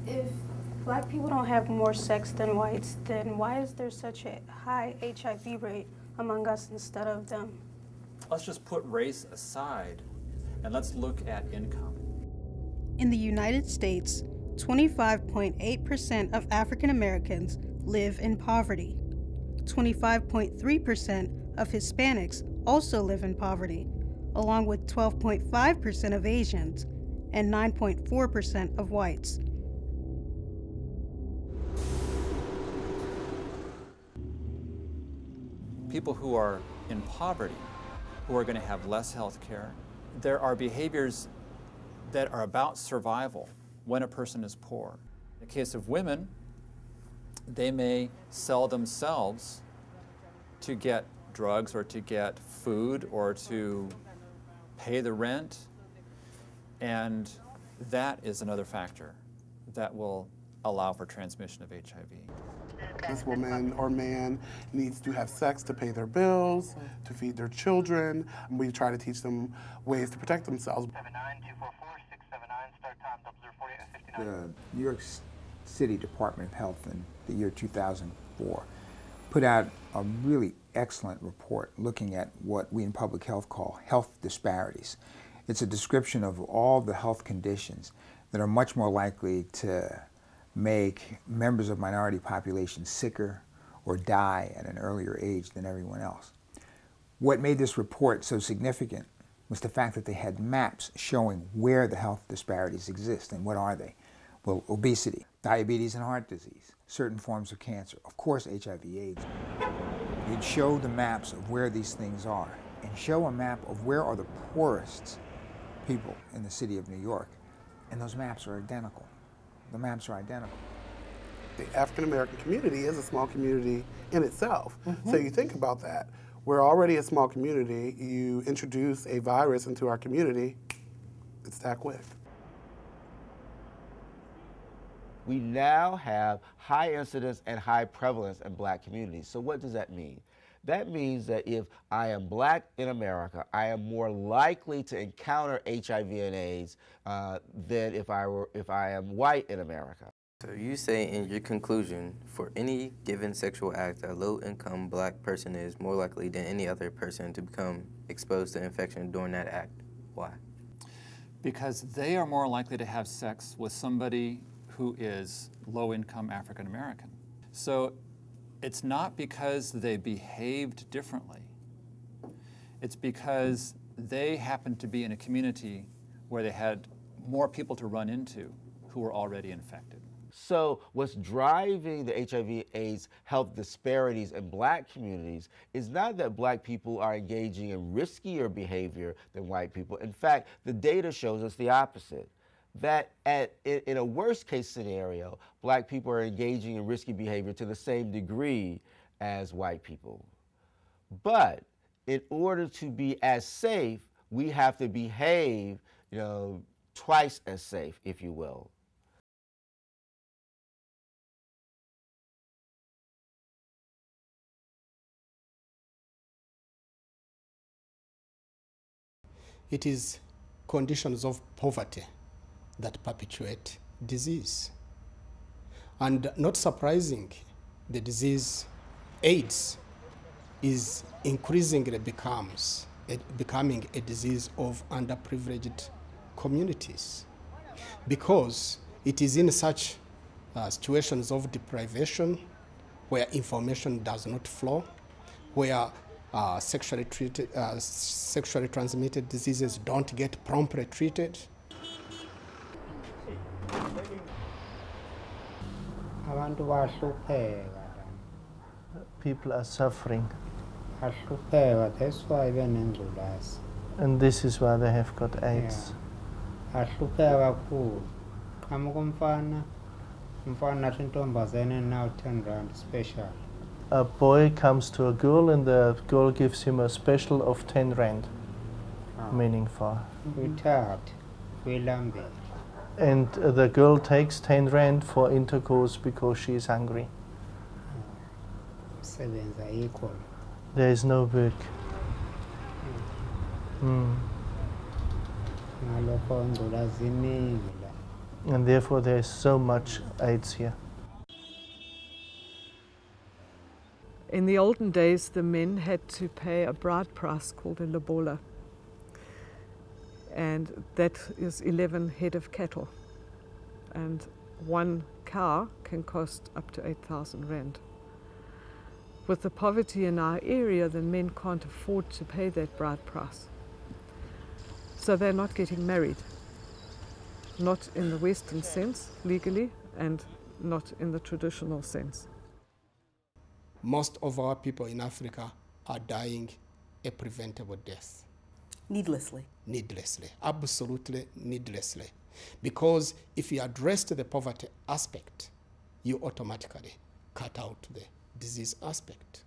If black people don't have more sex than whites, then why is there such a high HIV rate among us instead of them? Let's just put race aside and let's look at income. In the United States, 25.8% of African Americans live in poverty. 25.3% of Hispanics also live in poverty, along with 12.5% of Asians and 9.4% of whites. People who are in poverty, who are going to have less health care, there are behaviors that are about survival when a person is poor. In the case of women, they may sell themselves to get drugs or to get food or to pay the rent, and that is another factor that will allow for transmission of HIV. This woman or man needs to have sex to pay their bills, to feed their children. We try to teach them ways to protect themselves. 79-244-679, start time 0048-59. The New York City Department of Health in the year 2004 put out a really excellent report looking at what we in public health call health disparities. It's a description of all the health conditions that are much more likely to make members of minority populations sicker or die at an earlier age than everyone else. What made this report so significant was the fact that they had maps showing where the health disparities exist. And what are they? Well, obesity, diabetes and heart disease, certain forms of cancer, of course HIV/AIDS. You'd show the maps of where these things are and show a map of where are the poorest people in the city of New York, and those maps are identical. The maps are identical. The African American community is a small community in itself. So you think about that. We're already a small community. You introduce a virus into our community, it's that quick. We now have high incidence and high prevalence in black communities. So what does that mean? That means that if I am black in America, I am more likely to encounter HIV and AIDS than if I am white in America. So you say in your conclusion, for any given sexual act, a low-income black person is more likely than any other person to become exposed to infection during that act. Why? Because they are more likely to have sex with somebody who is low-income African American. So it's not because they behaved differently. It's because they happened to be in a community where they had more people to run into who were already infected. So what's driving the HIV/AIDS health disparities in black communities is not that black people are engaging in riskier behavior than white people. In fact, the data shows us the opposite. That in a worst case scenario, black people are engaging in risky behavior to the same degree as white people. But in order to be as safe, we have to behave, twice as safe, if you will. It is conditions of poverty that perpetuate disease. And not surprising, the disease AIDS is increasingly becoming a disease of underprivileged communities, because it is in such situations of deprivation where information does not flow, where sexually transmitted diseases don't get promptly treated. People are suffering, that's why and this is why they have got AIDS. Special. A boy comes to a girl and the girl gives him a special of 10 rand, meaning for. And the girl takes 10 rand for intercourse because she is hungry. There is no work. And therefore there is so much AIDS here. In the olden days, the men had to pay a bride price called a lobola, and that is 11 head of cattle, and one cow can cost up to 8,000 rand. With the poverty in our area, the men can't afford to pay that bride price, so they're not getting married, not in the Western sense legally, and not in the traditional sense. Most of our people in Africa are dying a preventable death. Needlessly. Needlessly, absolutely needlessly. Because if you address the poverty aspect, you automatically cut out the disease aspect.